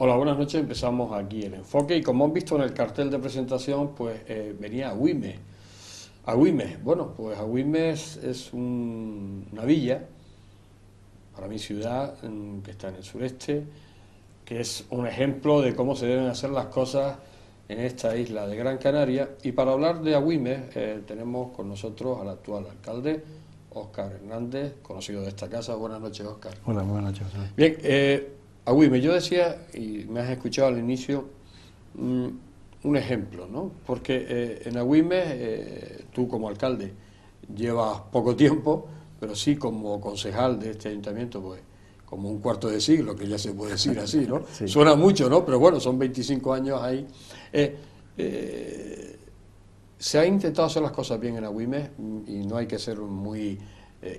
Hola, buenas noches. Empezamos aquí el enfoque y como han visto en el cartel de presentación, pues venía Agüimes. Agüimes, bueno, pues Agüimes es una villa, para mi ciudad, que está en el sureste, que es un ejemplo de cómo se deben hacer las cosas en esta isla de Gran Canaria. Y para hablar de Agüimes tenemos con nosotros al actual alcalde, Óscar Hernández, conocido de esta casa. Buenas noches, Óscar. Hola, muy buenas noches, José. Bien, Agüimes, yo decía, y me has escuchado al inicio, mm, un ejemplo, ¿no? Porque en Agüimes, tú como alcalde llevas poco tiempo, pero sí como concejal de este ayuntamiento, pues como un cuarto de siglo, que ya se puede decir así, ¿no? Sí. Suena mucho, ¿no? Pero bueno, son 25 años ahí. Eh, eh, Se ha intentado hacer las cosas bien en Agüimes y no hay que ser muy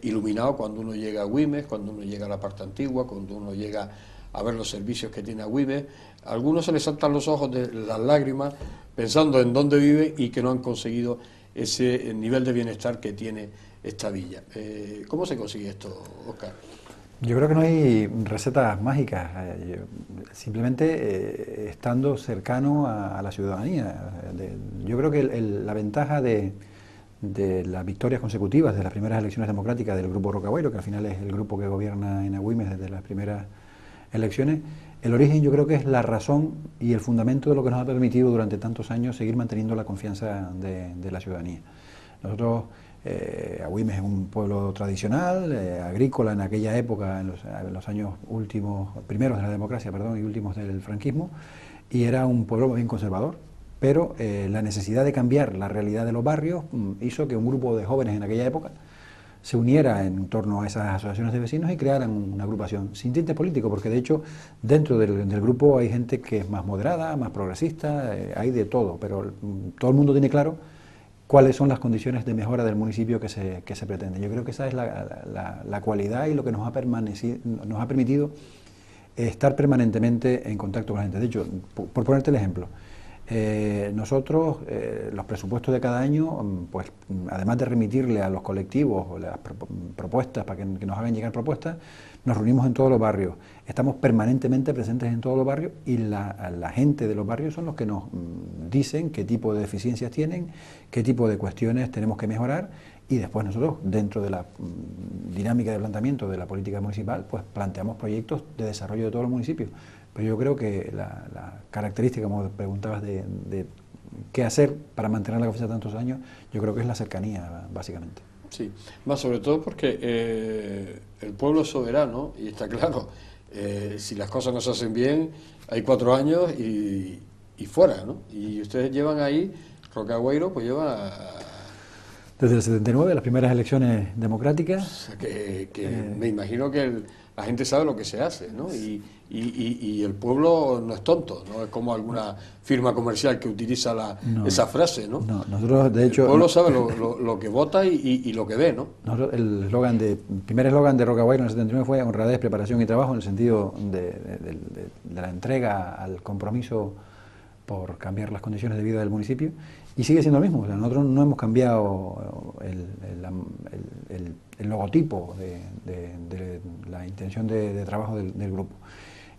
iluminado cuando uno llega a Agüimes, cuando uno llega a la parte antigua, cuando uno llega a ver los servicios que tiene Agüimes. A algunos se les saltan los ojos de las lágrimas pensando en dónde vive y que no han conseguido ese nivel de bienestar que tiene esta villa. ¿Cómo se consigue esto, Óscar? Yo creo que no hay recetas mágicas, simplemente estando cercano a la ciudadanía. Yo creo que la ventaja de las victorias consecutivas de las primeras elecciones democráticas del Grupo Rocahuayro, que al final es el grupo que gobierna en Agüimes desde las primeras elecciones, el origen yo creo que es la razón y el fundamento de lo que nos ha permitido durante tantos años seguir manteniendo la confianza de la ciudadanía. Nosotros, Agüimes es un pueblo tradicional, agrícola en aquella época, en los años últimos, primeros de la democracia, perdón, y últimos del franquismo, y era un pueblo bien conservador, pero la necesidad de cambiar la realidad de los barrios hizo que un grupo de jóvenes en aquella época se uniera en torno a esas asociaciones de vecinos y crearan una agrupación sin tinte político, porque de hecho dentro del grupo hay gente que es más moderada, más progresista, hay de todo, pero todo el mundo tiene claro cuáles son las condiciones de mejora del municipio que se pretende. Yo creo que esa es la cualidad y lo que nos ha permitido estar permanentemente en contacto con la gente. De hecho, por ponerte el ejemplo, nosotros, los presupuestos de cada año, pues además de remitirle a los colectivos las propuestas para que nos hagan llegar propuestas, nos reunimos en todos los barrios, estamos permanentemente presentes en todos los barrios y la gente de los barrios son los que nos dicen qué tipo de deficiencias tienen, qué tipo de cuestiones tenemos que mejorar y después nosotros, dentro de la dinámica de planteamiento de la política municipal, pues planteamos proyectos de desarrollo de todos los municipios. Pero yo creo que la característica, como preguntabas, de qué hacer para mantener la confianza tantos años, yo creo que es la cercanía, básicamente. Sí, más sobre todo porque el pueblo es soberano y está claro, si las cosas no se hacen bien, hay 4 años y fuera, ¿no? Y ustedes llevan ahí, Rocahuayro, pues lleva... Desde el 79, las primeras elecciones O democráticas. sea, que me imagino que la gente sabe lo que se hace, ¿no? Y el pueblo no es tonto, no es como alguna firma comercial que utiliza No, esa frase, ¿no? no, nosotros de El hecho, pueblo sabe lo que vota y lo que ve, ¿no? el primer eslogan de Rocahuayro en el 79 fue honradez, preparación y trabajo, en el sentido de la entrega al compromiso por cambiar las condiciones de vida del municipio, y sigue siendo lo mismo. O sea, nosotros no hemos cambiado el logotipo de la intención de trabajo del grupo.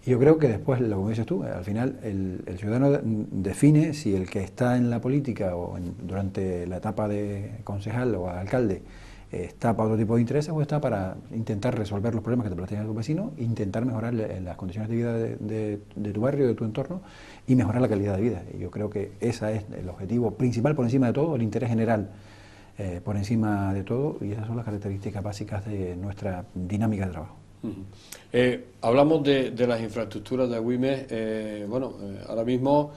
Y yo creo que después, como dices tú, al final el ciudadano define si el que está en la política o durante la etapa de concejal o alcalde está para otro tipo de intereses o está para intentar resolver los problemas que te plantean tus vecinos, intentar mejorar las condiciones de vida de tu barrio, de tu entorno y mejorar la calidad de vida. Y yo creo que ese es el objetivo principal por encima de todo, el interés general por encima de todo, y esas son las características básicas de nuestra dinámica de trabajo. Hablamos de las infraestructuras de Agüimes. Ahora mismo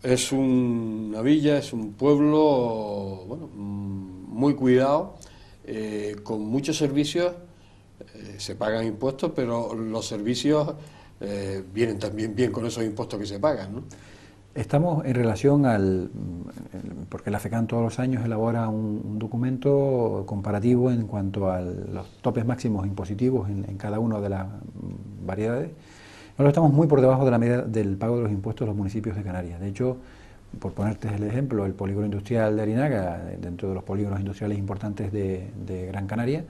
es una villa, es un pueblo, bueno, muy cuidado, con muchos servicios. Se pagan impuestos, pero los servicios vienen también bien con esos impuestos que se pagan, ¿no? Estamos en relación porque la FECAN todos los años elabora un documento comparativo en cuanto a los topes máximos impositivos en cada una de las variedades. Nosotros estamos muy por debajo de la media del pago de los impuestos de los municipios de Canarias. De hecho, por ponerte el ejemplo, el polígono industrial de Arinaga, dentro de los polígonos industriales importantes de Gran Canaria,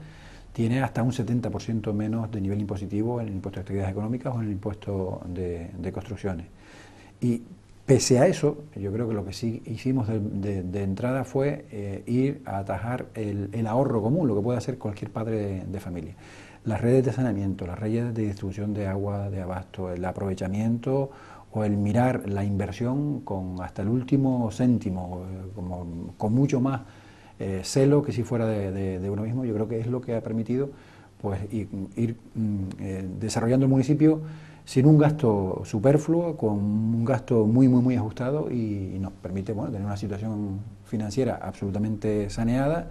tiene hasta un 70% menos de nivel impositivo en el impuesto de actividades económicas o en el impuesto de construcciones. Y pese a eso, yo creo que lo que sí hicimos de entrada fue ir a atajar el ahorro común, lo que puede hacer cualquier padre de familia. Las redes de saneamiento, las redes de distribución de agua, de abasto, el aprovechamiento o el mirar la inversión con hasta el último céntimo, con mucho más celo que si fuera de uno mismo, yo creo que es lo que ha permitido pues ir desarrollando el municipio sin un gasto superfluo, con un gasto muy ajustado y nos permite tener una situación financiera absolutamente saneada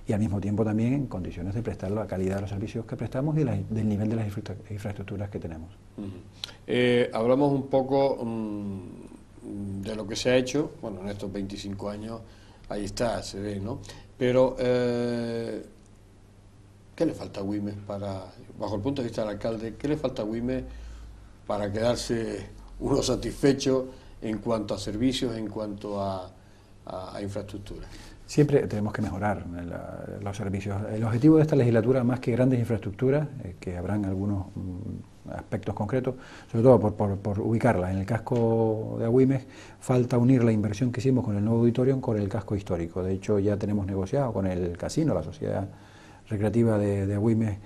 y al mismo tiempo también en condiciones de prestar la calidad de los servicios que prestamos y del nivel de las infraestructuras que tenemos. Hablamos un poco de lo que se ha hecho, bueno, en estos 25 años, ahí está, se ve, ¿no? Pero, ¿qué le falta a Güímez bajo el punto de vista del alcalde, qué le falta a Güímez para quedarse uno satisfecho en cuanto a servicios, en cuanto a infraestructura? Siempre tenemos que mejorar los servicios. El objetivo de esta legislatura, más que grandes infraestructuras, que habrán algunos aspectos concretos, sobre todo por ubicarla en el casco de Agüimes, falta unir la inversión que hicimos con el nuevo auditorio con el casco histórico. De hecho, ya tenemos negociado con el casino, la sociedad recreativa de Agüimes,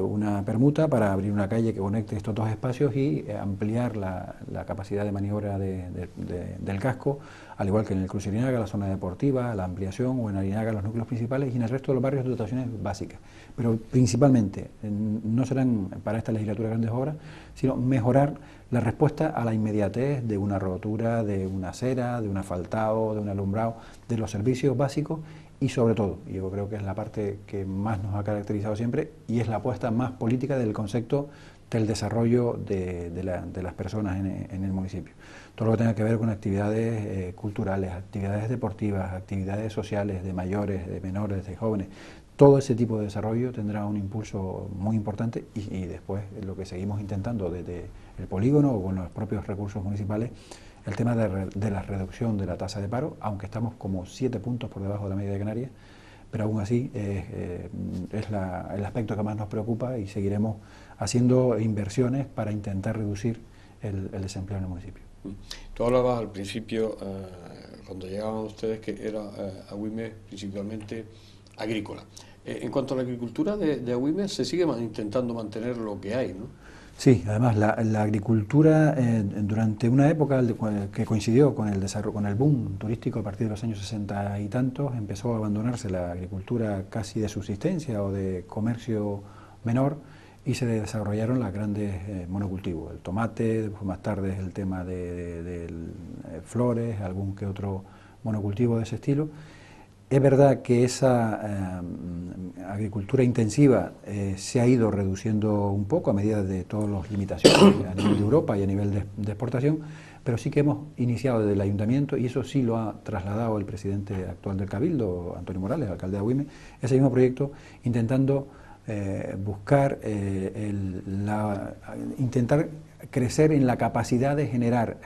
una permuta para abrir una calle que conecte estos dos espacios y ampliar la capacidad de maniobra del casco, al igual que en el Cruce Arinaga, la zona deportiva, la ampliación, o en Arinaga los núcleos principales y en el resto de los barrios de dotaciones básicas. Pero principalmente no serán para esta legislatura grandes obras, sino mejorar la respuesta a la inmediatez de una rotura, de una acera, de un asfaltado, de un alumbrado, de los servicios básicos. Y sobre todo, yo creo que es la parte que más nos ha caracterizado siempre y es la apuesta más política del concepto del desarrollo de las personas en el municipio. Todo lo que tenga que ver con actividades culturales, actividades deportivas, actividades sociales de mayores, de menores, de jóvenes, todo ese tipo de desarrollo tendrá un impulso muy importante y después lo que seguimos intentando desde el polígono o con los propios recursos municipales, el tema de la reducción de la tasa de paro, aunque estamos como 7 puntos por debajo de la media de Canarias, pero aún así es el aspecto que más nos preocupa y seguiremos haciendo inversiones para intentar reducir el desempleo en el municipio. Tú hablabas al principio, cuando llegaban ustedes, que era Agüimes principalmente agrícola. En cuanto a la agricultura de Agüimes, se sigue intentando mantener lo que hay, ¿no? Sí, además la agricultura durante una época que coincidió con el desarrollo, con el boom turístico a partir de los años 60 y tantos, empezó a abandonarse la agricultura casi de subsistencia o de comercio menor y se desarrollaron los grandes monocultivos, el tomate, después más tarde el tema de flores, algún que otro monocultivo de ese estilo. Es verdad que esa agricultura intensiva se ha ido reduciendo un poco a medida de todas las limitaciones a nivel de Europa y a nivel de exportación, pero sí que hemos iniciado desde el Ayuntamiento, y eso sí lo ha trasladado el presidente actual del Cabildo, Antonio Morales, alcalde de Agüimes, ese mismo proyecto, intentando buscar, intentar crecer en la capacidad de generar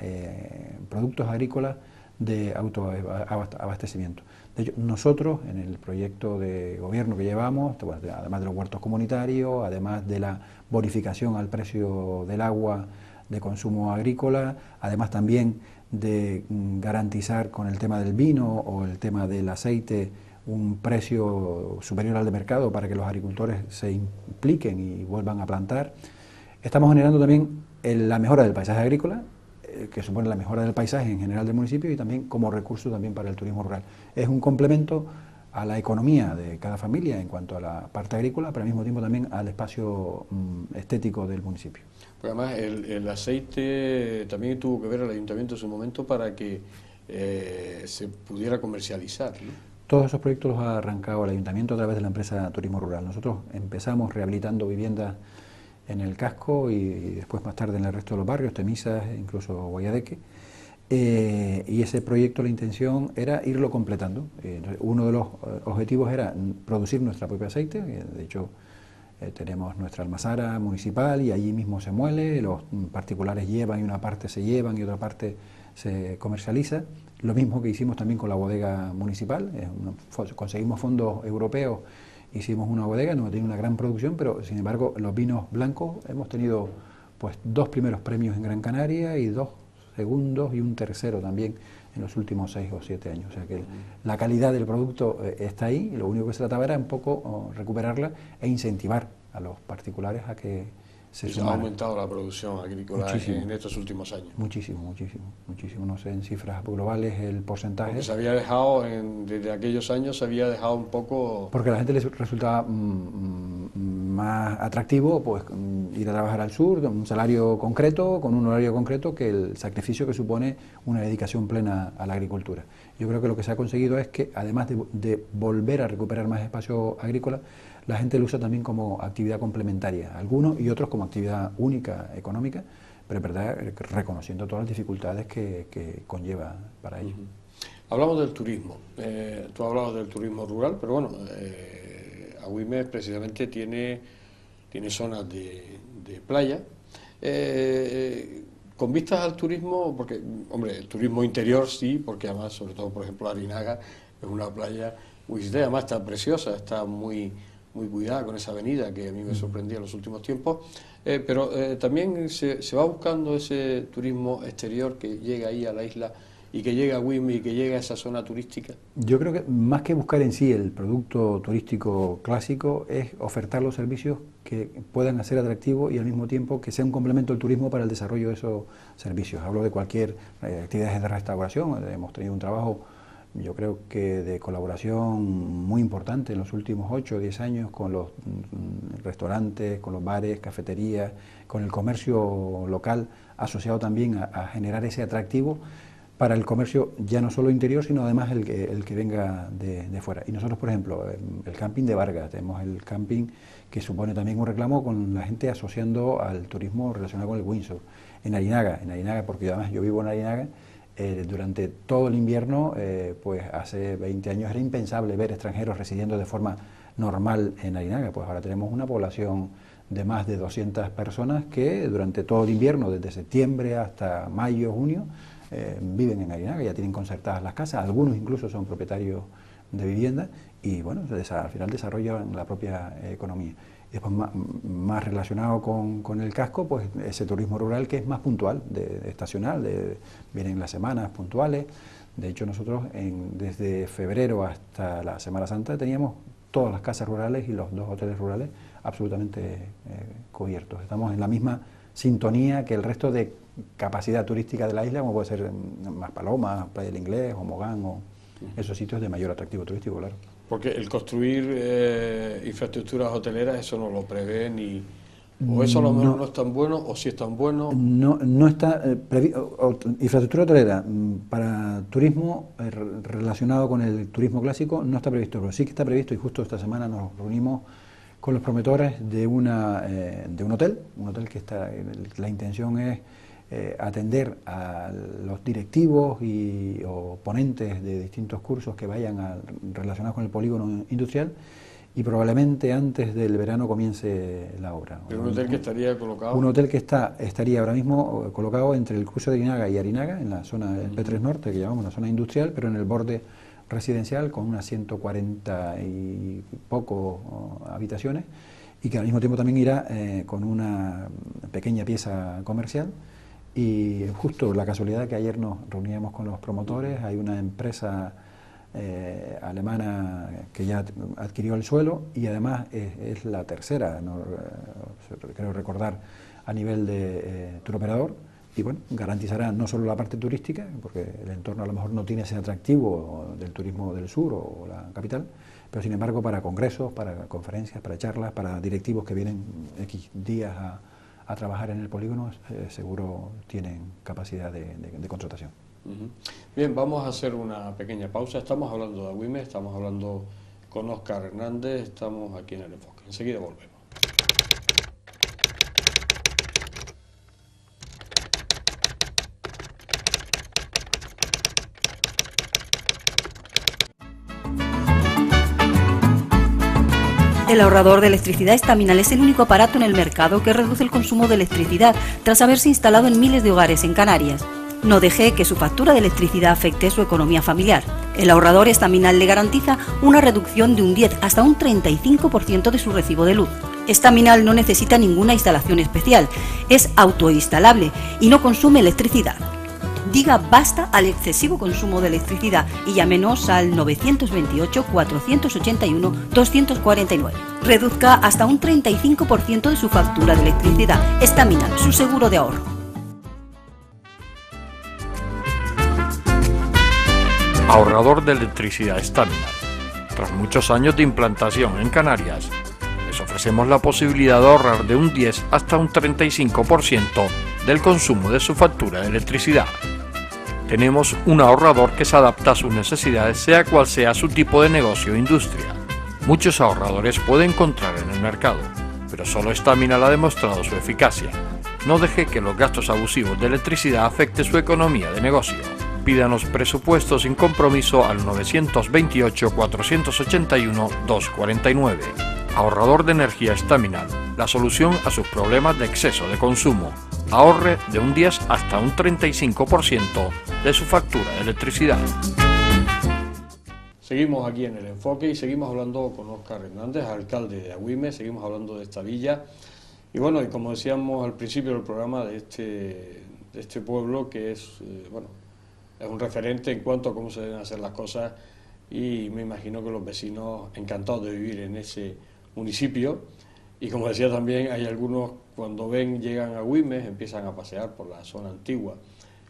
productos agrícolas de autoabastecimiento. De hecho, nosotros, en el proyecto de gobierno que llevamos, además de los huertos comunitarios, además de la bonificación al precio del agua de consumo agrícola, además también de garantizar con el tema del vino o el tema del aceite un precio superior al de mercado para que los agricultores se impliquen y vuelvan a plantar, estamos generando también la mejora del paisaje agrícola, que supone la mejora del paisaje en general del municipio y también como recurso también para el turismo rural. Es un complemento a la economía de cada familia en cuanto a la parte agrícola, pero al mismo tiempo también al espacio estético del municipio. Pues además el aceite también tuvo que ver el ayuntamiento en su momento para que se pudiera comercializar, ¿no? Todos esos proyectos los ha arrancado el ayuntamiento a través de la empresa Turismo Rural. Nosotros empezamos rehabilitando viviendas en el casco y después más tarde en el resto de los barrios, Temisas, incluso Guayadeque, y ese proyecto, la intención era irlo completando. Uno de los objetivos era producir nuestra propia aceite, de hecho tenemos nuestra almazara municipal y allí mismo se muele, los particulares llevan y una parte se llevan y otra parte se comercializa. Lo mismo que hicimos también con la bodega municipal, conseguimos fondos europeos hicimos una bodega, no tiene una gran producción, pero sin embargo los vinos blancos hemos tenido pues 2 primeros premios en Gran Canaria y 2 segundos y un tercero también en los últimos 6 o 7 años. O sea que la calidad del producto está ahí, y lo único que se trataba era un poco recuperarla e incentivar a los particulares a que se sumaran. Ha aumentado la producción agrícola en estos últimos años. Muchísimo. No sé en cifras globales el porcentaje. Porque se había dejado, desde aquellos años, se había dejado un poco... Porque a la gente les resultaba más atractivo pues ir a trabajar al sur, un salario concreto, con un horario concreto, que el sacrificio que supone una dedicación plena a la agricultura. Yo creo que lo que se ha conseguido es que, además de volver a recuperar más espacio agrícola, la gente lo usa también como actividad complementaria, algunos y otros como actividad única económica, pero es verdad, reconociendo todas las dificultades que conlleva para ello. Hablamos del turismo. Tú has hablado del turismo rural, pero bueno, Agüimes precisamente tiene zonas de playa. Con vistas al turismo, porque, hombre, el turismo interior sí, porque además, sobre todo, por ejemplo, Arinaga es una playa muy, además está preciosa, está muy cuidada con esa avenida que a mí me sorprendía en los últimos tiempos, pero también se va buscando ese turismo exterior que llega ahí a la isla y que llega a Agüimes y que llega a esa zona turística. Yo creo que más que buscar en sí el producto turístico clásico, es ofertar los servicios que puedan hacer atractivo y al mismo tiempo que sea un complemento al turismo para el desarrollo de esos servicios. Hablo de cualquier actividades de restauración. Hemos tenido un trabajo, yo creo que de colaboración muy importante en los últimos 8 o 10 años con los restaurantes, con los bares, cafeterías, con el comercio local, asociado también a generar ese atractivo para el comercio ya no solo interior, sino además el que venga de fuera. Y nosotros, por ejemplo, el camping de Vargas, tenemos el camping que supone también un reclamo con la gente asociando al turismo relacionado con el windsurf. En Arinaga, porque además yo vivo en Arinaga, durante todo el invierno, pues hace 20 años era impensable ver extranjeros residiendo de forma normal en Arinaga, pues ahora tenemos una población de más de 200 personas que durante todo el invierno, desde septiembre hasta mayo, junio, viven en Arinaga, ya tienen concertadas las casas, algunos incluso son propietarios de vivienda y bueno, al final desarrollan la propia economía. Y después más relacionado con el casco, pues ese turismo rural que es más puntual, estacional, vienen las semanas puntuales. De hecho nosotros desde febrero hasta la Semana Santa teníamos todas las casas rurales y los 2 hoteles rurales absolutamente cubiertos. Estamos en la misma sintonía que el resto de capacidad turística de la isla, como puede ser Maspalomas, Playa del Inglés o Mogán, o esos sitios de mayor atractivo turístico, claro. Porque el construir infraestructuras hoteleras, eso no lo prevé ni... O eso a lo mejor no es tan bueno, o si es tan bueno... No está infraestructura hotelera para turismo relacionado con el turismo clásico no está previsto, pero sí que está previsto, y justo esta semana nos reunimos con los promotores de un hotel que la intención es atender a los directivos o ponentes de distintos cursos que vayan relacionados con el polígono industrial, y probablemente antes del verano comience la obra. ¿Pero un hotel que estaría colocado? Un hotel que estaría ahora mismo colocado entre el cruce de Arinaga y Arinaga, en la zona del P3 Norte, que llamamos la zona industrial, pero en el borde residencial, con unas 140 y poco habitaciones, y que al mismo tiempo también irá con una pequeña pieza comercial. Y justo la casualidad que ayer nos reuníamos con los promotores, hay una empresa alemana que ya adquirió el suelo y además es la tercera, creo recordar, a nivel de turoperador, y bueno, garantizará no solo la parte turística, porque el entorno a lo mejor no tiene ese atractivo del turismo del sur o la capital, pero sin embargo para congresos, para conferencias, para charlas, para directivos que vienen X días a trabajar en el polígono, seguro tienen capacidad de contratación. Bien, vamos a hacer una pequeña pausa. Estamos hablando de Agüimes, estamos hablando con Óscar Hernández, estamos aquí en El Enfoque. Enseguida volvemos. El ahorrador de electricidad Estaminal es el único aparato en el mercado que reduce el consumo de electricidad tras haberse instalado en miles de hogares en Canarias. No deje que su factura de electricidad afecte su economía familiar. El ahorrador Estaminal le garantiza una reducción de un 10 hasta un 35% de su recibo de luz. Estaminal no necesita ninguna instalación especial, es autoinstalable y no consume electricidad. Diga basta al excesivo consumo de electricidad y llámenos al 928-481-249. Reduzca hasta un 35% de su factura de electricidad. Estaminal, su seguro de ahorro. Ahorrador de electricidad Estaminal. Tras muchos años de implantación en Canarias, les ofrecemos la posibilidad de ahorrar de un 10 hasta un 35% del consumo de su factura de electricidad. Tenemos un ahorrador que se adapta a sus necesidades, sea cual sea su tipo de negocio o industria. Muchos ahorradores puede encontrar en el mercado, pero solo Estaminal ha demostrado su eficacia. No deje que los gastos abusivos de electricidad afecten su economía de negocio. Pídanos presupuestos sin compromiso al 928-481-249. Ahorrador de energía Estaminal, la solución a sus problemas de exceso de consumo. Ahorre de un 10 hasta un 35% de su factura de electricidad. Seguimos aquí en El Enfoque y seguimos hablando con Óscar Hernández, alcalde de Agüimes, seguimos hablando de esta villa. Y bueno, y como decíamos al principio del programa, de este pueblo que es, es un referente en cuanto a cómo se deben hacer las cosas, y me imagino que los vecinos encantados de vivir en ese municipio. Y como decía también, hay algunos cuando llegan a Agüimes, empiezan a pasear por la zona antigua,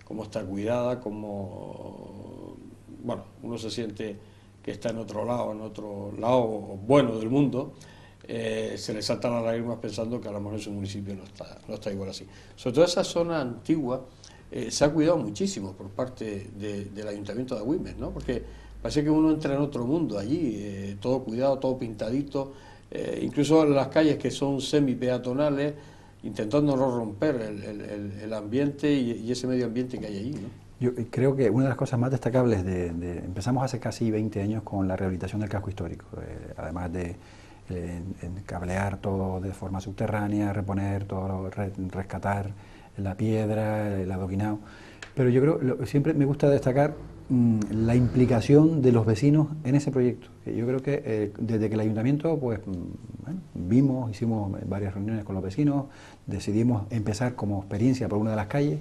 cómo está cuidada, cómo, uno se siente que está en otro lado bueno del mundo. Se le saltan las lágrimas pensando que a lo mejor ese municipio no está igual así. Sobre todo esa zona antigua se ha cuidado muchísimo por parte del Ayuntamiento de Agüimes, ¿no? Porque parece que uno entra en otro mundo allí, todo cuidado, todo pintadito, incluso en las calles que son semi-peatonales, intentando no romper el ambiente y ese medio ambiente que hay allí, ¿no? Yo creo que una de las cosas más destacables empezamos hace casi 20 años con la rehabilitación del casco histórico, además de cablear todo de forma subterránea, reponer todo, rescatar la piedra, el adoquinado. Pero yo creo, siempre me gusta destacar la implicación de los vecinos en ese proyecto. Yo creo que desde que el ayuntamiento, hicimos varias reuniones con los vecinos, decidimos empezar como experiencia por una de las calles,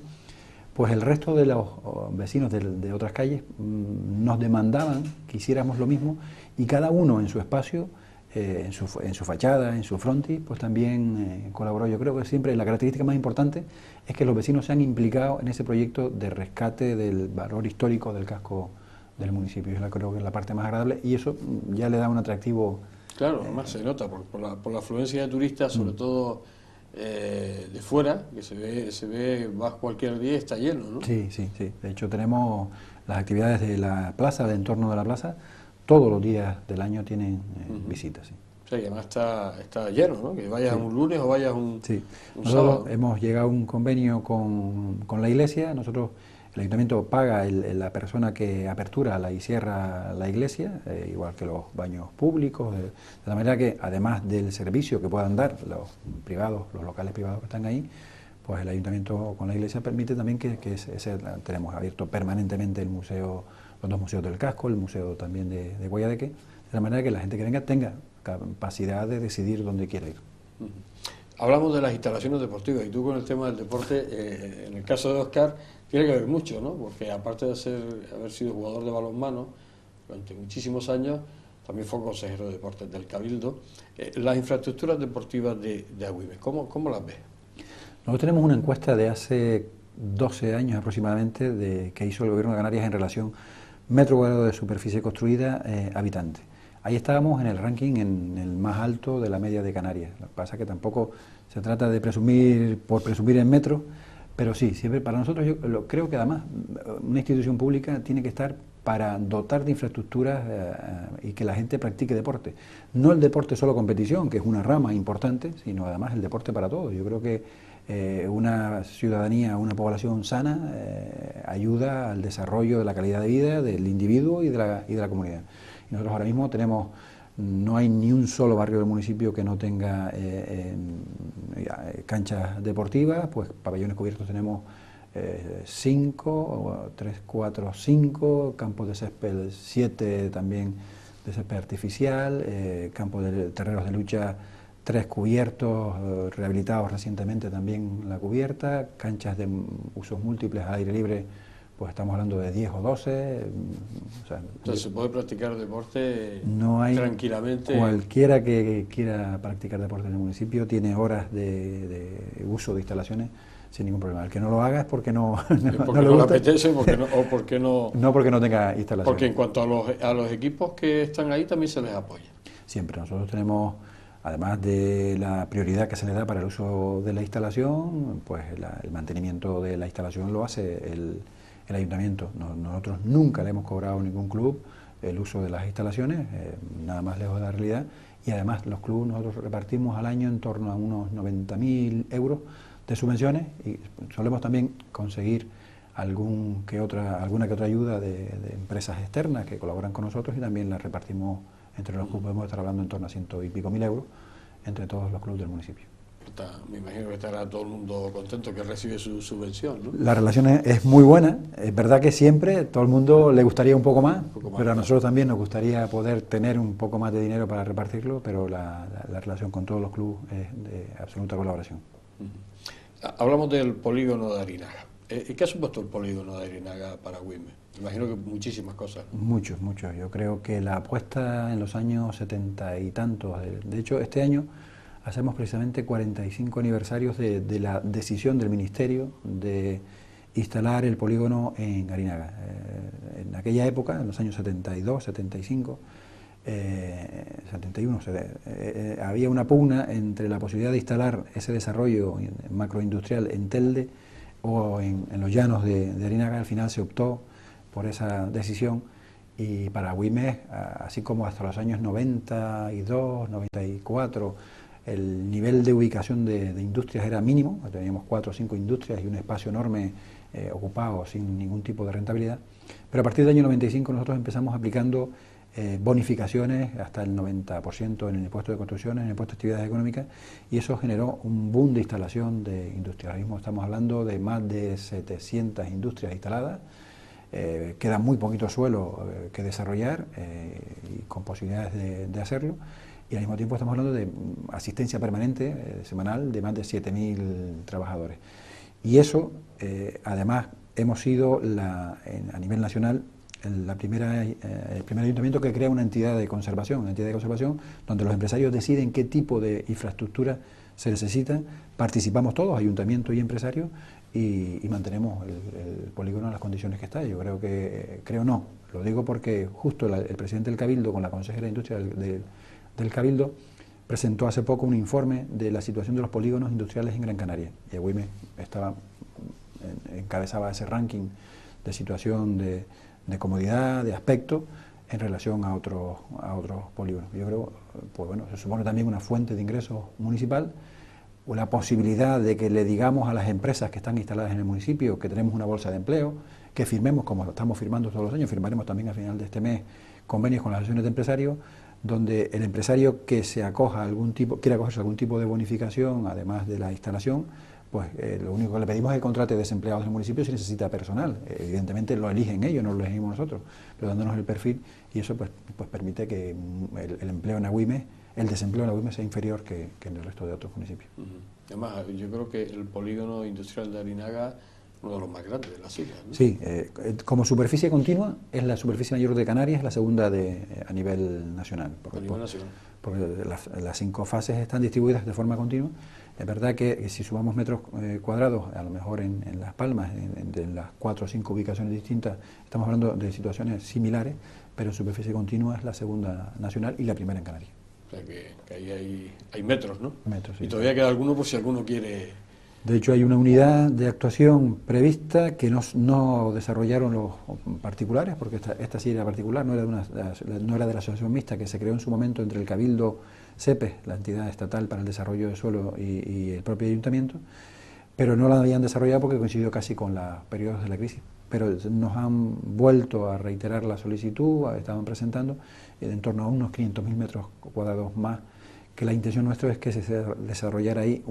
pues el resto de los vecinos de otras calles nos demandaban que hiciéramos lo mismo, y cada uno en su espacio, en su fachada, en su frontis, pues también colaboró. Yo creo que siempre la característica más importante es que los vecinos se han implicado en ese proyecto de rescate del valor histórico del casco del municipio. Yo creo que es la parte más agradable, y eso ya le da un atractivo. Claro, además se nota por la afluencia de turistas, sobre todo de fuera, que se ve vas cualquier día, está lleno, ¿no? Sí. De hecho tenemos las actividades de la plaza, del entorno de la plaza, todos los días del año tienen visitas. Sí. O sea, que además está lleno, ¿no? Que vayas un lunes o vayas un sábado. Hemos llegado a un convenio con la iglesia. Nosotros, el ayuntamiento paga la persona que apertura y cierra la iglesia, igual que los baños públicos, de la manera que, además del servicio que puedan dar los locales privados que están ahí, pues el ayuntamiento con la iglesia permite también que tenemos abierto permanentemente el museo, los dos museos del casco, el museo también de Guayadeque, de la manera que la gente que venga tenga capacidad de decidir dónde quiere ir. Hablamos de las instalaciones deportivas, y tú con el tema del deporte, en el caso de Óscar, tiene que ver mucho, ¿no? Porque aparte de haber sido jugador de balonmano durante muchísimos años, también fue consejero de deportes del Cabildo. Las infraestructuras deportivas de Agüimes, ¿cómo las ves? Nosotros tenemos una encuesta de hace 12 años aproximadamente que hizo el Gobierno de Canarias en relación metro cuadrado de superficie construida habitante. Ahí estábamos en el ranking, en el más alto de la media de Canarias. Lo que pasa es que tampoco se trata de presumir por presumir en metros, pero sí, siempre para nosotros yo creo que además una institución pública tiene que estar para dotar de infraestructuras y que la gente practique deporte. No el deporte solo competición, que es una rama importante, sino además el deporte para todos. Yo creo que una ciudadanía, una población sana ayuda al desarrollo de la calidad de vida del individuo y de la comunidad. Y nosotros ahora mismo no hay ni un solo barrio del municipio que no tenga canchas deportivas, pues pabellones cubiertos tenemos 5, 3, 4, 5, campos de césped 7 también de césped artificial, campos de terrenos de lucha 3 cubiertos, rehabilitados recientemente también la cubierta, canchas de usos múltiples al aire libre, pues estamos hablando de 10 o 12. O sea, entonces se puede practicar deporte no hay tranquilamente. Cualquiera que quiera practicar deporte en el municipio tiene horas de uso de instalaciones sin ningún problema. El que no lo haga es porque no le apetece o porque no... No porque no tenga instalaciones. Porque en cuanto a los equipos que están ahí también se les apoya. Siempre. Nosotros tenemos, además de la prioridad que se le da para el uso de la instalación, pues el mantenimiento de la instalación lo hace el ayuntamiento. Nosotros nunca le hemos cobrado a ningún club el uso de las instalaciones, nada más lejos de la realidad, y además los clubes nosotros repartimos al año en torno a unos 90.000 euros de subvenciones y solemos también conseguir alguna que otra ayuda de empresas externas que colaboran con nosotros y también las repartimos entre los clubes. Podemos estar hablando en torno a 100 y pico mil euros entre todos los clubes del municipio. Me imagino que estará todo el mundo contento que recibe su subvención, ¿no? La relación es muy buena, es verdad que siempre todo el mundo le gustaría un poco más, pero a nosotros también nos gustaría poder tener un poco más de dinero para repartirlo, pero la relación con todos los clubes es de absoluta colaboración. Hablamos del polígono de Arinaga. ¿Qué ha supuesto el polígono de Arinaga para WIME? Imagino que muchísimas cosas, ¿no? Muchos. Yo creo que la apuesta en los años 70 y tantos, de hecho este año hacemos precisamente 45 aniversarios de la decisión del Ministerio de instalar el polígono en Arinaga. En aquella época, en los años 72, 75, 71, había una pugna entre la posibilidad de instalar ese desarrollo macroindustrial en Telde o en los llanos de Arinaga. Al final se optó por esa decisión y para WIME, así como hasta los años 92, 94, el nivel de ubicación de industrias era mínimo, teníamos 4 o 5 industrias y un espacio enorme ocupado sin ningún tipo de rentabilidad, pero a partir del año 95 nosotros empezamos aplicando bonificaciones hasta el 90% en el impuesto de construcciones, en el impuesto de actividades económicas, y eso generó un boom de instalación de industrias. Ahora mismo estamos hablando de más de 700 industrias instaladas, queda muy poquito suelo que desarrollar y con posibilidades de hacerlo, y al mismo tiempo estamos hablando de asistencia permanente semanal de más de 7.000 trabajadores. Y eso, además, hemos sido a nivel nacional el primer ayuntamiento que crea una entidad de conservación donde los empresarios deciden qué tipo de infraestructura se necesita, participamos todos, ayuntamiento y empresarios, y mantenemos el polígono en las condiciones que está. Yo lo digo porque justo el presidente del Cabildo con la consejera de Industria del Cabildo presentó hace poco un informe de la situación de los polígonos industriales en Gran Canaria, y WIME encabezaba ese ranking de situación de comodidad, de aspecto en relación a otros polígonos. Yo creo, pues bueno, se supone también una fuente de ingresos municipal, o la posibilidad de que le digamos a las empresas que están instaladas en el municipio que tenemos una bolsa de empleo, que firmemos, como lo estamos firmando todos los años, firmaremos también al final de este mes convenios con las asociaciones de empresarios, donde el empresario que quiera acogerse a algún tipo de bonificación, además de la instalación, pues lo único que le pedimos es que contrate desempleados del municipio si necesita personal. Evidentemente lo eligen ellos, no lo elegimos nosotros, pero dándonos el perfil, y eso pues permite que el empleo en WIME, el desempleo en WIME sea inferior que en el resto de otros municipios. Además, yo creo que el polígono industrial de Arinaga es uno de los más grandes de las islas, ¿no? Sí, como superficie continua es la superficie mayor de Canarias, la segunda a nivel nacional. Porque las 5 fases están distribuidas de forma continua. Es verdad que si sumamos metros cuadrados, a lo mejor en Las Palmas, en las 4 o 5 ubicaciones distintas, estamos hablando de situaciones similares, pero en superficie continua es la segunda nacional y la primera en Canarias. O sea que ahí hay metros, ¿no? Metros, sí. Y todavía queda alguno por si alguno quiere... De hecho, hay una unidad de actuación prevista que no desarrollaron los particulares, porque esta sí era particular, no era de la asociación mixta que se creó en su momento entre el Cabildo CEPES, la entidad estatal para el desarrollo de suelo, y el propio ayuntamiento, pero no la habían desarrollado porque coincidió casi con los periodos de la crisis. Pero nos han vuelto a reiterar la solicitud, estaban presentando en torno a unos 500.000 metros cuadrados más que la intención nuestra es que se desarrollara ahí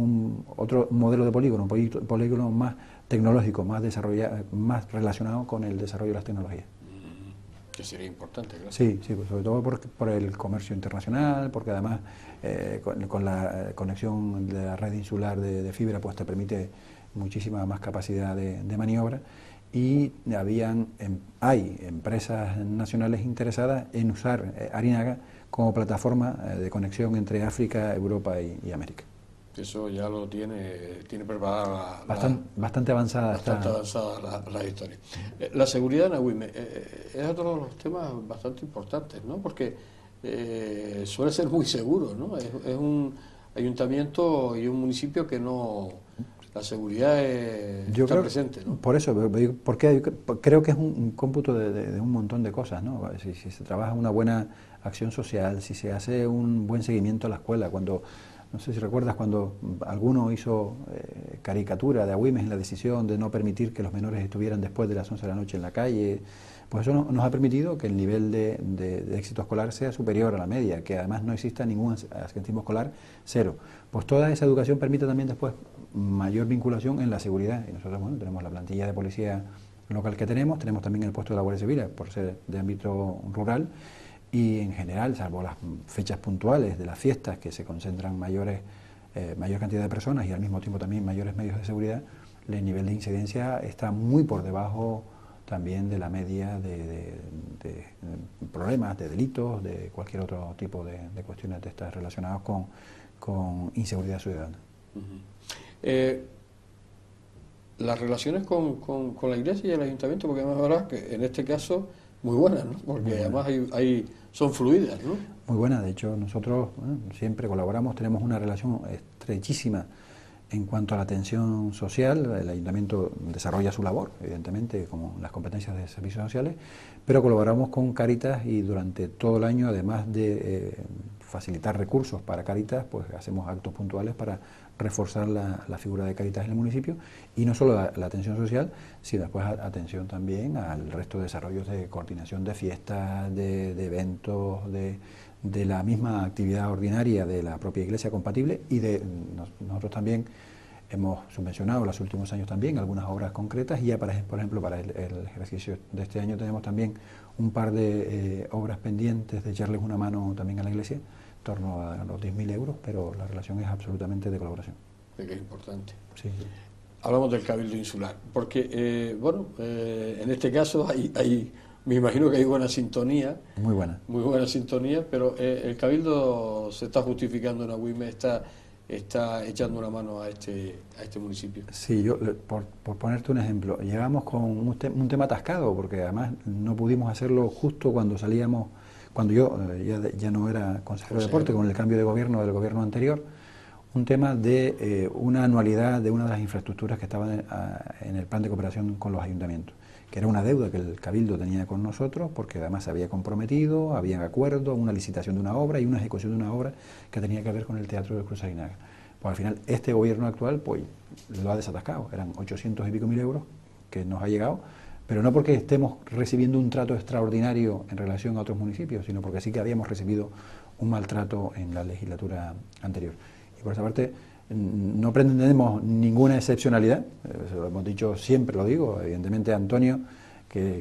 otro modelo de polígono, un polígono más tecnológico, más desarrollado, más relacionado con el desarrollo de las tecnologías. Que sería importante, claro. Sí, sí, pues sobre todo por el comercio internacional, porque además con la conexión de la red insular de fibra pues te permite muchísima más capacidad de maniobra, y hay empresas nacionales interesadas en usar Arinaga como plataforma de conexión entre África, Europa y América. Eso ya lo tiene preparada bastante avanzada. Bastante avanzada la historia. La seguridad en Agüime es otro de los temas bastante importantes, ¿no? Porque suele ser muy seguro, ¿no? Es un ayuntamiento y un municipio que no... La seguridad está presente, ¿no? Por eso, porque creo que es un cómputo de un montón de cosas, ¿no? Si se trabaja una buena acción social, si se hace un buen seguimiento a la escuela, no sé si recuerdas cuando alguno hizo caricatura de Agüimes en la decisión de no permitir que los menores estuvieran después de las 11 de la noche en la calle, pues eso nos ha permitido que el nivel de éxito escolar sea superior a la media, que además no exista ningún absentismo escolar, cero. Pues toda esa educación permite también después mayor vinculación en la seguridad, y nosotros, bueno, tenemos la plantilla de policía local que tenemos también el puesto de la Guardia Civil, por ser de ámbito rural, y en general, salvo las fechas puntuales de las fiestas que se concentran mayor cantidad de personas y al mismo tiempo también mayores medios de seguridad, el nivel de incidencia está muy por debajo también de la media de problemas, de delitos, de cualquier otro tipo de cuestiones de estas relacionadas con inseguridad ciudadana. Las relaciones con la Iglesia y el Ayuntamiento, porque además ahora que en este caso muy buenas, ¿no? Porque además son fluidas, ¿no? Muy buenas, de hecho nosotros siempre colaboramos, tenemos una relación estrechísima en cuanto a la atención social. El Ayuntamiento desarrolla su labor, evidentemente, como las competencias de servicios sociales, pero colaboramos con Cáritas y durante todo el año, además de facilitar recursos para Cáritas, pues hacemos actos puntuales para reforzar la figura de Cáritas en el municipio, y no solo la atención social, sino después atención también al resto de desarrollos de coordinación de fiestas, de eventos, de la misma actividad ordinaria de la propia Iglesia compatible, y nosotros también hemos subvencionado en los últimos años también algunas obras concretas, y ya por ejemplo para el ejercicio de este año tenemos también un par de obras pendientes de echarles una mano también a la Iglesia, en torno a los 10.000 euros, pero la relación es absolutamente de colaboración. Que es importante. Sí. Hablamos del Cabildo Insular, porque, en este caso me imagino que hay buena sintonía. Muy buena. Muy buena sintonía, pero el Cabildo se está justificando en Agüime, está echando una mano a este municipio. Sí, yo por ponerte un ejemplo, llegamos con un tema atascado, porque además no pudimos hacerlo justo cuando yo ya no era consejero de deporte, con el cambio de gobierno del gobierno anterior, un tema de una anualidad de una de las infraestructuras que estaban en el plan de cooperación con los ayuntamientos, que era una deuda que el Cabildo tenía con nosotros, porque además se había comprometido, había acuerdo, una licitación de una obra y una ejecución de una obra que tenía que ver con el Teatro del Cruz Arinaga. Pues al final este gobierno actual pues lo ha desatascado, eran 800 y pico mil euros que nos ha llegado, pero no porque estemos recibiendo un trato extraordinario en relación a otros municipios, sino porque sí que habíamos recibido un maltrato en la legislatura anterior. Y por esa parte no pretendemos ninguna excepcionalidad, se lo hemos dicho siempre, lo digo, evidentemente Antonio,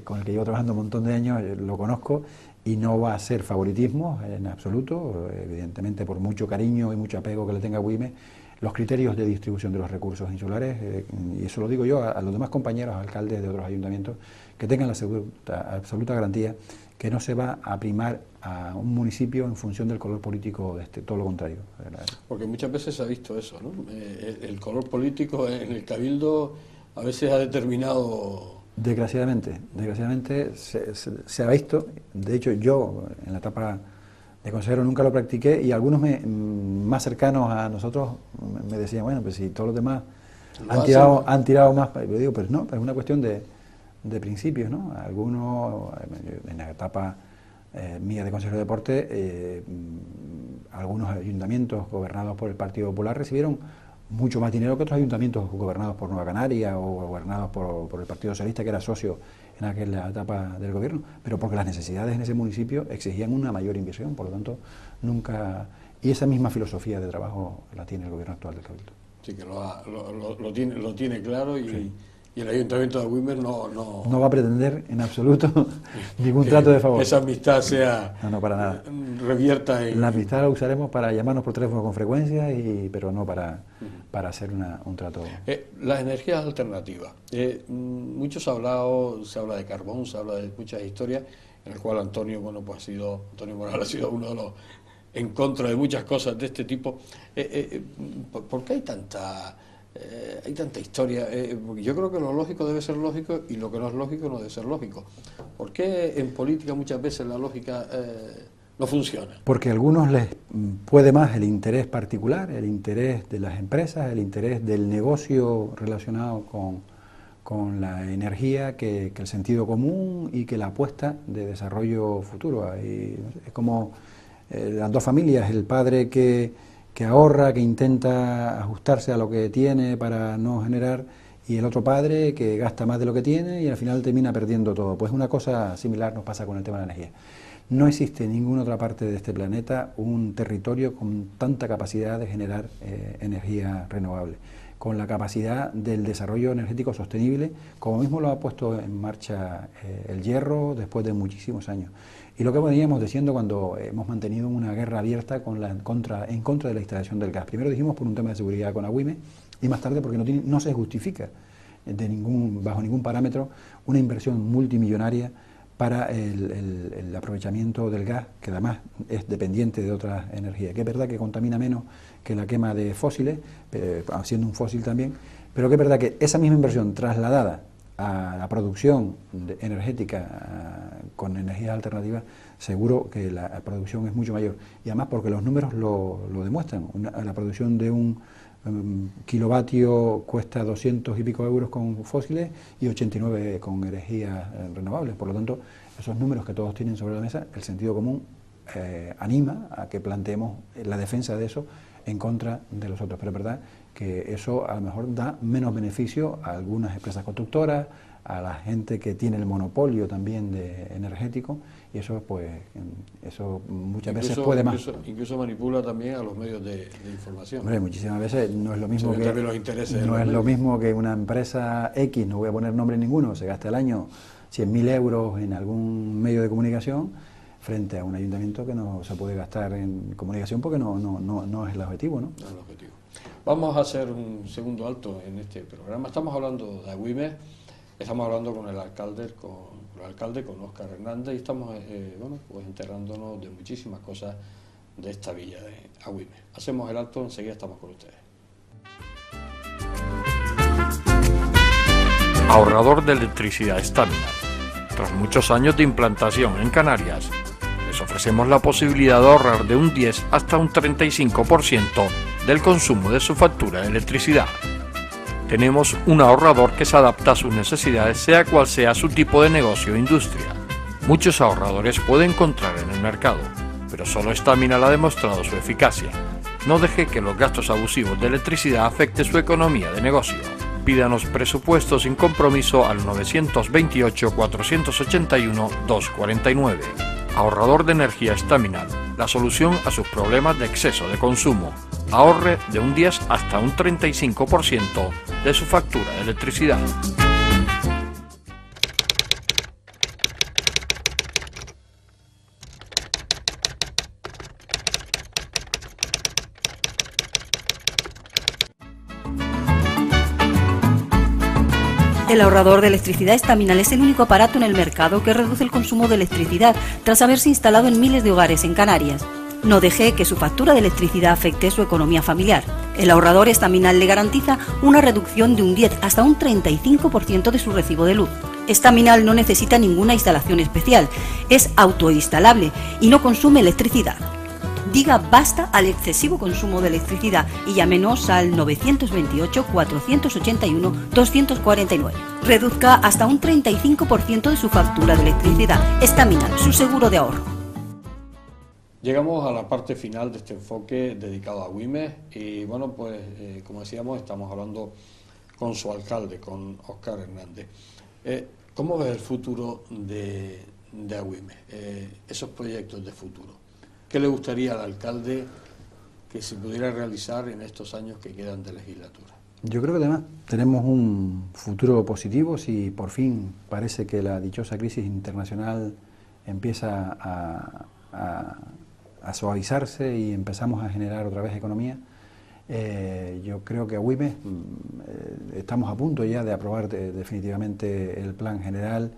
con el que llevo trabajando un montón de años, lo conozco, y no va a ser favoritismo en absoluto, evidentemente por mucho cariño y mucho apego que le tenga a Agüime, los criterios de distribución de los recursos insulares, y eso lo digo yo a los demás compañeros alcaldes de otros ayuntamientos, que tengan la absoluta garantía que no se va a primar a un municipio en función del color político todo lo contrario. Porque muchas veces se ha visto eso, ¿no? El color político en el Cabildo a veces ha determinado... Desgraciadamente se ha visto. De hecho, yo en la etapa de consejero nunca lo practiqué, y algunos más cercanos a nosotros me decían, bueno, pues si todos los demás han tirado más, yo digo, pues no, es una cuestión de principios, ¿no? Algunos, en la etapa mía de consejero de deporte, algunos ayuntamientos gobernados por el Partido Popular recibieron mucho más dinero que otros ayuntamientos gobernados por Nueva Canaria o gobernados por el Partido Socialista, que era socio en aquella etapa del gobierno, pero porque las necesidades en ese municipio exigían una mayor inversión, por lo tanto nunca Y esa misma filosofía de trabajo la tiene el gobierno actual del Cabildo. Sí, que lo tiene claro y el Ayuntamiento de Agüimes no va a pretender en absoluto ningún trato de favor. Esa amistad sea... No, para nada. Revierta en... La amistad la usaremos para llamarnos por teléfono con frecuencia, pero no para hacer un trato... Las energías alternativas. Mucho se habla de carbón, se habla de muchas historias, en el cual Antonio Morales ha sido uno de los en contra de muchas cosas de este tipo. ¿Por qué hay tanta historia? Porque yo creo que lo lógico debe ser lógico y lo que no es lógico no debe ser lógico. ¿Por qué en política muchas veces la lógica no funciona? Porque a algunos les puede más el interés particular, el interés de las empresas, el interés del negocio relacionado con la energía que el sentido común y que la apuesta de desarrollo futuro. Es como las dos familias, el padre que ahorra, que intenta ajustarse a lo que tiene para no generar, y el otro padre que gasta más de lo que tiene y al final termina perdiendo todo. Pues una cosa similar nos pasa con el tema de la energía. No existe en ninguna otra parte de este planeta un territorio con tanta capacidad de generar energía renovable, con la capacidad del desarrollo energético sostenible, como mismo lo ha puesto en marcha el Hierro después de muchísimos años. Y lo que veníamos diciendo cuando hemos mantenido una guerra abierta en contra de la instalación del gas. Primero dijimos por un tema de seguridad con Agüimes y más tarde porque no se justifica bajo ningún parámetro una inversión multimillonaria para el aprovechamiento del gas, que además es dependiente de otras energías, que es verdad que contamina menos que la quema de fósiles, siendo un fósil también, pero que es verdad que esa misma inversión trasladada a la producción energética con energías alternativas, seguro que la producción es mucho mayor. Y además porque los números lo demuestran. La producción de un kilovatio cuesta 200 y pico euros con fósiles y 89 con energías renovables. Por lo tanto, esos números que todos tienen sobre la mesa, el sentido común anima a que planteemos la defensa de eso en contra de los otros. Pero es verdad que eso a lo mejor da menos beneficio a algunas empresas constructoras, a la gente que tiene el monopolio también de energético, y eso pues muchas veces puede más. Incluso manipula también a los medios de información. Hombre, muchísimas veces no es lo mismo lo mismo que una empresa X, no voy a poner nombre ninguno, se gasta al año 100.000 euros en algún medio de comunicación frente a un ayuntamiento que no se puede gastar en comunicación porque no es el objetivo, ¿no? No es el objetivo. Vamos a hacer un segundo alto en este programa. Estamos hablando de Agüimes, estamos hablando con el alcalde, con Óscar Hernández, y estamos pues enterrándonos de muchísimas cosas de esta villa de Agüimes. Hacemos el alto, enseguida estamos con ustedes. Ahorrador de electricidad Estamina. Tras muchos años de implantación en Canarias, les ofrecemos la posibilidad de ahorrar de un 10 hasta un 35% del consumo de su factura de electricidad. Tenemos un ahorrador que se adapta a sus necesidades, sea cual sea su tipo de negocio o industria. Muchos ahorradores puede encontrar en el mercado, pero solo Estamina ha demostrado su eficacia. No deje que los gastos abusivos de electricidad afecten su economía de negocio. Pídanos presupuesto sin compromiso al 921-481-249. Ahorrador de energía Estamina, la solución a sus problemas de exceso de consumo. Ahorre de un 10 hasta un 35% de su factura de electricidad. El ahorrador de electricidad Estaminal es el único aparato en el mercado que reduce el consumo de electricidad tras haberse instalado en miles de hogares en Canarias. No deje que su factura de electricidad afecte su economía familiar. El ahorrador Estaminal le garantiza una reducción de un 10 hasta un 35% de su recibo de luz. Estaminal no necesita ninguna instalación especial, es autoinstalable y no consume electricidad. Diga basta al excesivo consumo de electricidad y llámenos al 928-481-249. Reduzca hasta un 35% de su factura de electricidad. Estaminal, su seguro de ahorro. Llegamos a la parte final de este enfoque dedicado a Agüimes y bueno, pues como decíamos, estamos hablando con su alcalde, con Óscar Hernández. ¿Cómo ves el futuro de Agüimes? Esos proyectos de futuro. ¿Qué le gustaría al alcalde que se pudiera realizar en estos años que quedan de legislatura. Yo creo que además tenemos un futuro positivo si por fin parece que la dichosa crisis internacional empieza a suavizarse y empezamos a generar otra vez economía. Yo creo que a Agüimes estamos a punto ya de aprobar definitivamente el plan general,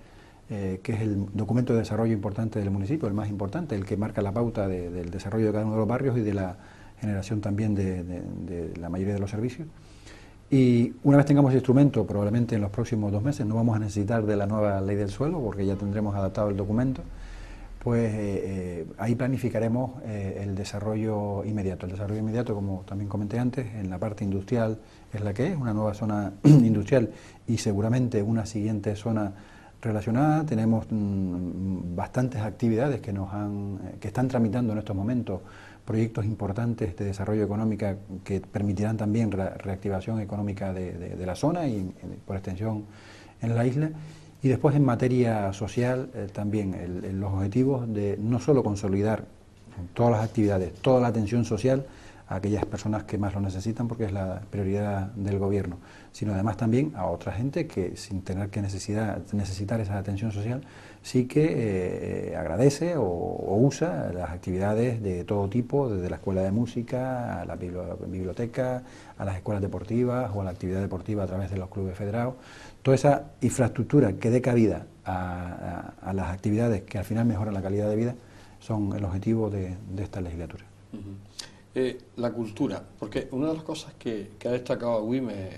que es el documento de desarrollo importante del municipio, el más importante, el que marca la pauta del desarrollo de cada uno de los barrios y de la generación también de la mayoría de los servicios. Y una vez tengamos ese instrumento, probablemente en los próximos 2 meses, no vamos a necesitar de la nueva ley del suelo, porque ya tendremos adaptado el documento, pues ahí planificaremos el desarrollo inmediato. El desarrollo inmediato, como también comenté antes, en la parte industrial es la que es, una nueva zona industrial y seguramente una siguiente zona relacionada. Tenemos bastantes actividades que están tramitando en estos momentos, proyectos importantes de desarrollo económico que permitirán también reactivación económica de la zona y por extensión en la isla. Y después en materia social también los objetivos de no solo consolidar todas las actividades, toda la atención social a aquellas personas que más lo necesitan porque es la prioridad del gobierno, sino además también a otra gente que sin tener que necesitar esa atención social sí que agradece o usa las actividades de todo tipo, desde la escuela de música a la biblioteca, a las escuelas deportivas o a la actividad deportiva a través de los clubes federados. Toda esa infraestructura que dé cabida a las actividades que al final mejoran la calidad de vida son el objetivo de esta legislatura. La cultura, porque una de las cosas que ha destacado Agüimes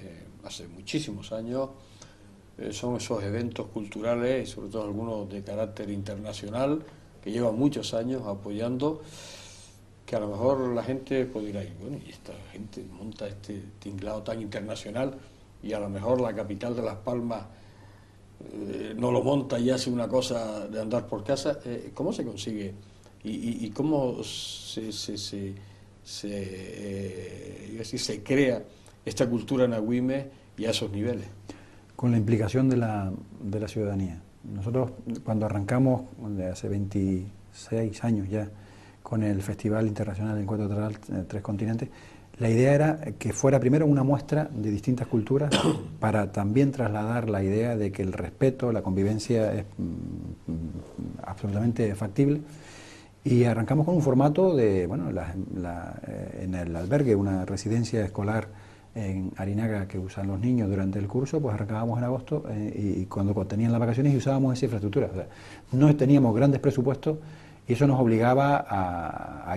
hace muchísimos años son esos eventos culturales y sobre todo algunos de carácter internacional que llevan muchos años apoyando, que a lo mejor la gente puede ir ahí, bueno, y esta gente monta este tinglado tan internacional y a lo mejor la capital de Las Palmas no lo monta y hace una cosa de andar por casa. ¿Cómo se consigue y cómo se crea esta cultura en Agüimes y a esos niveles? Con la implicación de la ciudadanía. Nosotros cuando arrancamos, hace 26 años ya, con el Festival Internacional de Encuentro Teatral Tres Continentes, la idea era que fuera primero una muestra de distintas culturas para también trasladar la idea de que el respeto, la convivencia es absolutamente factible. Y arrancamos con un formato de, bueno, en el albergue, una residencia escolar en Arinaga que usan los niños durante el curso, pues arrancábamos en agosto y cuando tenían las vacaciones y usábamos esa infraestructura. O sea, no teníamos grandes presupuestos y eso nos obligaba a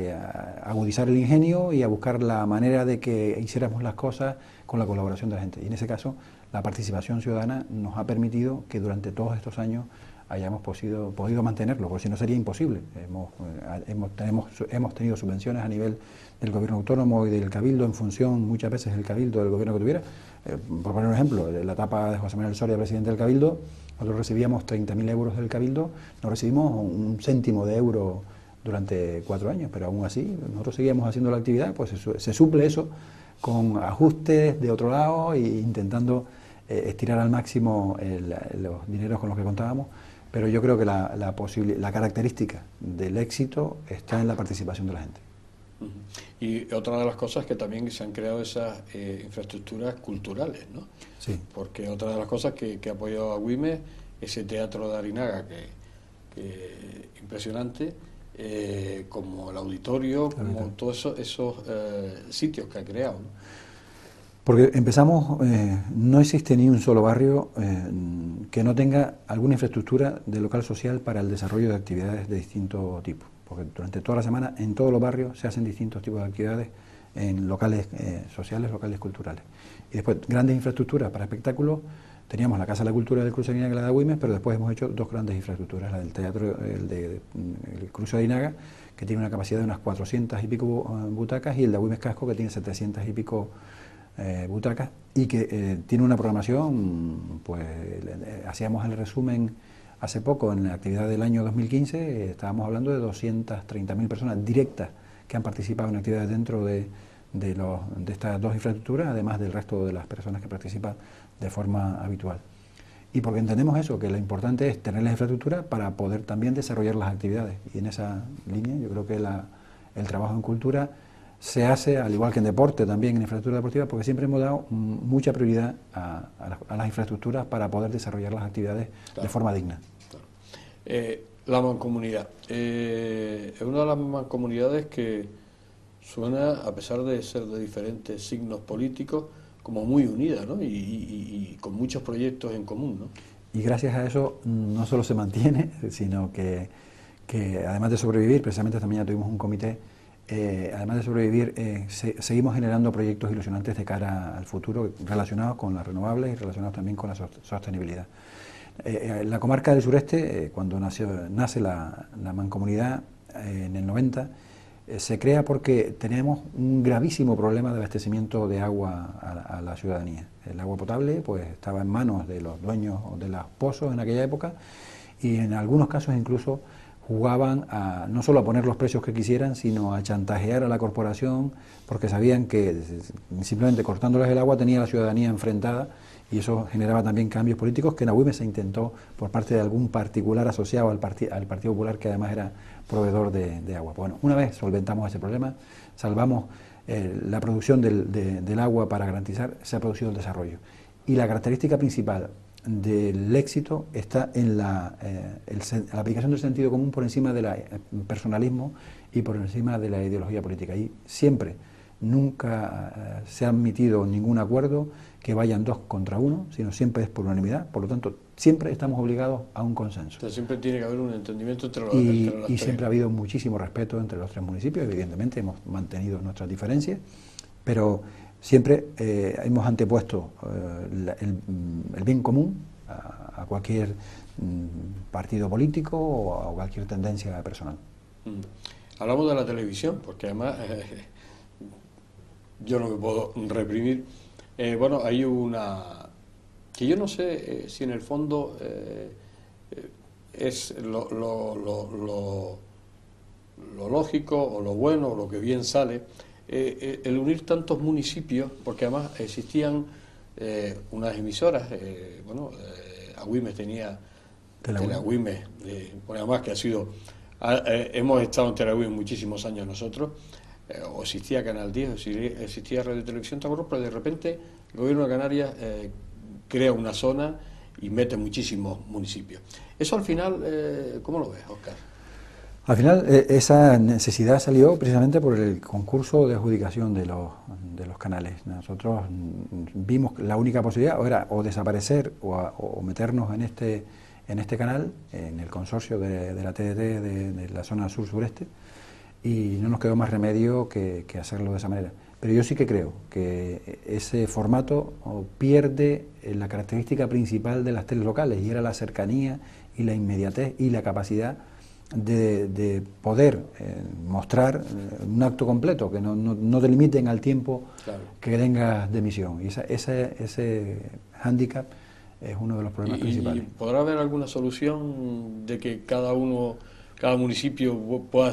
agudizar el ingenio y a buscar la manera de que hiciéramos las cosas con la colaboración de la gente. Y en ese caso, la participación ciudadana nos ha permitido que durante todos estos años hayamos podido mantenerlo, porque si no sería imposible. Hemos tenido subvenciones a nivel del gobierno autónomo y del cabildo en función muchas veces del cabildo del gobierno que tuviera. Por poner un ejemplo, en la etapa de José Manuel Soria, presidente del cabildo, nosotros recibíamos 30.000 euros del cabildo, no recibimos un céntimo de euro durante 4 años, pero aún así nosotros seguíamos haciendo la actividad, pues se suple eso con ajustes de otro lado e intentando estirar al máximo los dineros con los que contábamos. Pero yo creo que la característica del éxito está en la participación de la gente. Y otra de las cosas que también se han creado esas infraestructuras culturales, ¿no? Sí. Porque otra de las cosas que ha apoyado a Agüimes, ese teatro de Arinaga, que impresionante, como el auditorio, como todos esos sitios que ha creado, ¿no? Porque empezamos, no existe ni un solo barrio que no tenga alguna infraestructura de local social para el desarrollo de actividades de distinto tipo. Porque durante toda la semana en todos los barrios se hacen distintos tipos de actividades en locales sociales, locales culturales. Y después, grandes infraestructuras para espectáculos. Teníamos la Casa de la Cultura del Cruce de Arinaga y la de Agüimes, pero después hemos hecho 2 grandes infraestructuras, la del teatro, el Cruce de Arinaga, que tiene una capacidad de unas 400 y pico butacas, y el de Agüimes Casco, que tiene 700 y pico butacas, y que tiene una programación, pues hacíamos el resumen hace poco, en la actividad del año 2015, estábamos hablando de 230.000 personas directas que han participado en actividades dentro de estas 2 infraestructuras, además del resto de las personas que participan de forma habitual. Y porque entendemos eso, que lo importante es tener la infraestructura para poder también desarrollar las actividades. Y en esa línea yo creo que el trabajo en cultura se hace, al igual que en deporte, también en infraestructura deportiva, porque siempre hemos dado mucha prioridad a las infraestructuras para poder desarrollar las actividades de forma digna. La mancomunidad. Es una de las mancomunidades que suena, a pesar de ser de diferentes signos políticos, como muy unida, ¿no? Y con muchos proyectos en común, ¿no? Y gracias a eso no solo se mantiene, sino que además de sobrevivir, precisamente esta mañana tuvimos un comité, además de sobrevivir, seguimos generando proyectos ilusionantes de cara al futuro relacionados con las renovables y relacionados también con la sostenibilidad. La comarca del sureste, cuando nace la mancomunidad en el 90, se crea porque tenemos un gravísimo problema de abastecimiento de agua a la ciudadanía. El agua potable pues estaba en manos de los dueños de los pozos en aquella época y en algunos casos incluso jugaban no solo a poner los precios que quisieran, sino a chantajear a la corporación porque sabían que simplemente cortándoles el agua tenía la ciudadanía enfrentada y eso generaba también cambios políticos que en Agüimes se intentó por parte de algún particular asociado al Partido Popular que además era proveedor de agua. Bueno, una vez solventamos ese problema, salvamos la producción del agua para garantizar, se ha producido el desarrollo. Y la característica principal del éxito está en la aplicación del sentido común por encima del personalismo y por encima de la ideología política. Y siempre, nunca se ha admitido ningún acuerdo que vayan 2 contra 1, sino siempre es por unanimidad, por lo tanto, siempre estamos obligados a un consenso. Entonces, siempre tiene que haber un entendimiento entre los y siempre ha habido muchísimo respeto entre los 3 municipios, evidentemente hemos mantenido nuestras diferencias, pero siempre hemos antepuesto el bien común a cualquier partido político o a cualquier tendencia personal. Hablamos de la televisión, porque además yo no me puedo reprimir. Bueno, hay una que yo no sé si en el fondo es lo lógico o lo bueno o lo que bien sale, el unir tantos municipios, porque además existían unas emisoras, Agüimes tenía Teleagüimes, además que ha sido, hemos estado en Teleagüimes muchísimos años nosotros, o existía Canal 10, existía Radio Televisión Taborros, pero de repente el gobierno de Canarias crea una zona y mete muchísimos municipios. Eso al final, ¿cómo lo ves, Óscar? Al final esa necesidad salió precisamente por el concurso de adjudicación de los canales. Nosotros vimos la única posibilidad era o desaparecer o meternos en este canal, en el consorcio de la TDT de la zona sur-sureste, y no nos quedó más remedio que hacerlo de esa manera. Pero yo sí que creo que ese formato pierde la característica principal de las teles locales, y era la cercanía y la inmediatez y la capacidad de poder mostrar un acto completo, que no delimiten al tiempo que tengas de emisión. Y ese hándicap es uno de los problemas principales. ¿Y podrá haber alguna solución de que cada municipio pueda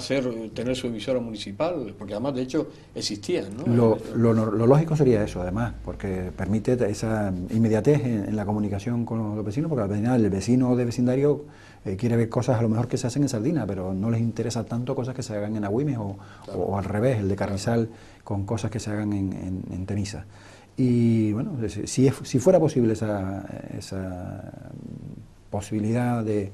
tener su emisora municipal? Porque además, de hecho, existían, ¿no? Lo lógico sería eso, además, porque permite esa inmediatez en la comunicación con los vecinos, porque al final el vecino de vecindario quiere ver cosas a lo mejor que se hacen en Sardina, pero no les interesa tanto cosas que se hagan en Agüimes o al revés, el de Carrizal con cosas que se hagan en Temisa. Y bueno, si fuera posible esa posibilidad de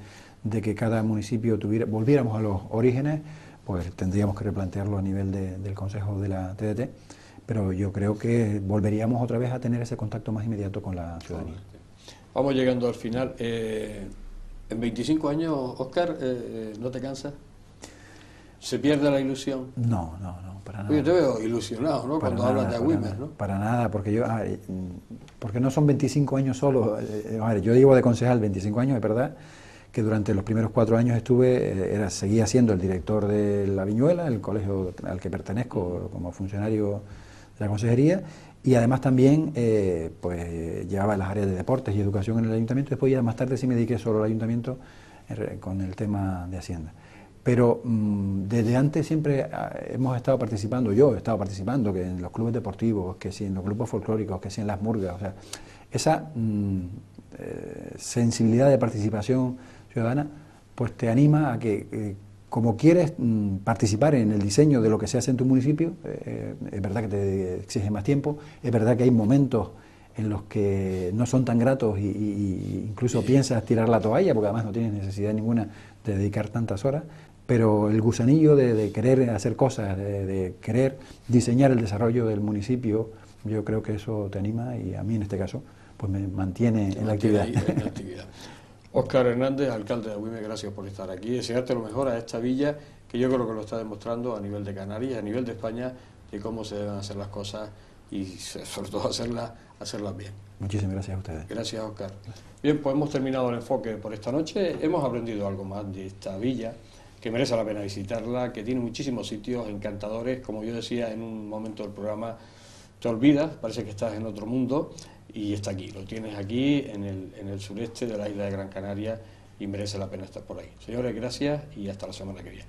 que cada municipio volviéramos a los orígenes, pues tendríamos que replantearlo a nivel del Consejo de la TDT, pero yo creo que volveríamos otra vez a tener ese contacto más inmediato con la ciudadanía. Vamos llegando al final. En 25 años, Óscar, ¿no te cansas? ¿Se pierde la ilusión? No, para nada. Yo te veo ilusionado, ¿no? Cuando hablas de Agüimes, ¿no? Para nada, porque no son 25 años solo. Yo llevo de concejal 25 años, es verdad que durante los primeros 4 años seguía siendo el director de La Viñuela, el colegio al que pertenezco como funcionario de la consejería, y además también llevaba las áreas de deportes y educación en el ayuntamiento. Después ya más tarde sí me dediqué solo al ayuntamiento con el tema de Hacienda. Pero desde antes siempre hemos estado participando, yo he estado participando, que en los clubes deportivos, que si en los grupos folclóricos, que si en las murgas, o sea, esa sensibilidad de participación ciudadana pues te anima a que como quieres participar en el diseño de lo que se hace en tu municipio, es verdad que te exige más tiempo, es verdad que hay momentos en los que no son tan gratos y incluso piensas tirar la toalla, porque además no tienes necesidad ninguna de dedicar tantas horas, pero el gusanillo de querer hacer cosas, de querer diseñar el desarrollo del municipio, yo creo que eso te anima y a mí en este caso pues me mantiene en la actividad. Óscar Hernández, alcalde de Agüimes, gracias por estar aquí. Desearte lo mejor a esta villa, que yo creo que lo está demostrando a nivel de Canarias, a nivel de España, de cómo se deben hacer las cosas y sobre todo hacerlas bien. Muchísimas gracias a ustedes. Gracias, Óscar. Bien, pues hemos terminado el enfoque por esta noche. Hemos aprendido algo más de esta villa, que merece la pena visitarla, que tiene muchísimos sitios encantadores. Como yo decía en un momento del programa, te olvidas, parece que estás en otro mundo, y está aquí, lo tienes aquí en el sureste de la isla de Gran Canaria y merece la pena estar por ahí. Señores, gracias y hasta la semana que viene.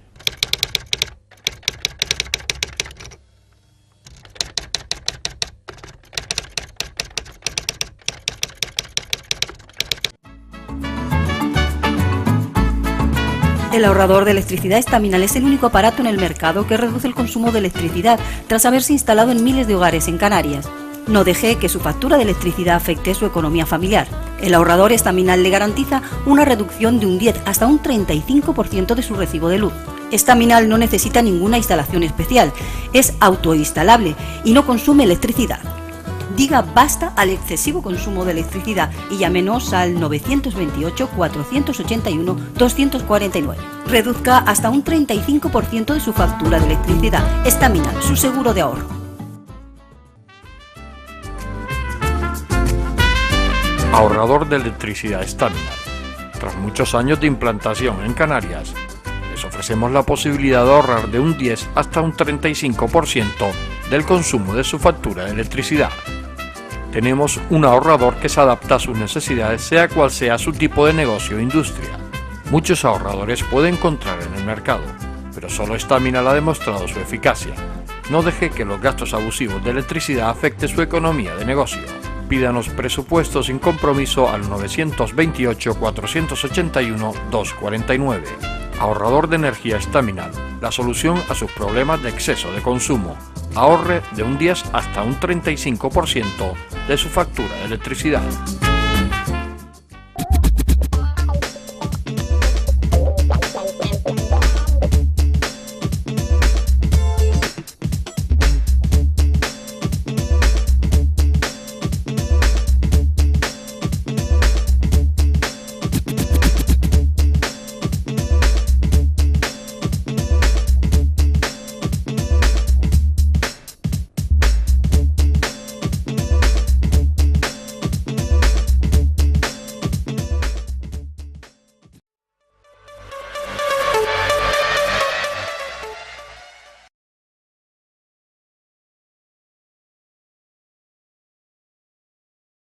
El ahorrador de electricidad Estaminal es el único aparato en el mercado que reduce el consumo de electricidad tras haberse instalado en miles de hogares en Canarias. No deje que su factura de electricidad afecte su economía familiar. El ahorrador Estaminal le garantiza una reducción de un 10 hasta un 35% de su recibo de luz. Estaminal no necesita ninguna instalación especial, es autoinstalable y no consume electricidad. Diga basta al excesivo consumo de electricidad y llámenos al 928-481-249. Reduzca hasta un 35% de su factura de electricidad. Estaminal, su seguro de ahorro. Ahorrador de electricidad Estaminal. Tras muchos años de implantación en Canarias, les ofrecemos la posibilidad de ahorrar de un 10 hasta un 35% del consumo de su factura de electricidad. Tenemos un ahorrador que se adapta a sus necesidades, sea cual sea su tipo de negocio o industria. Muchos ahorradores puede encontrar en el mercado, pero solo Estaminal ha demostrado su eficacia. No deje que los gastos abusivos de electricidad afecten su economía de negocio. Pídanos presupuesto sin compromiso al 928-481-249. Ahorrador de energía Estaminal, la solución a sus problemas de exceso de consumo. Ahorre de un 10 hasta un 35% de su factura de electricidad.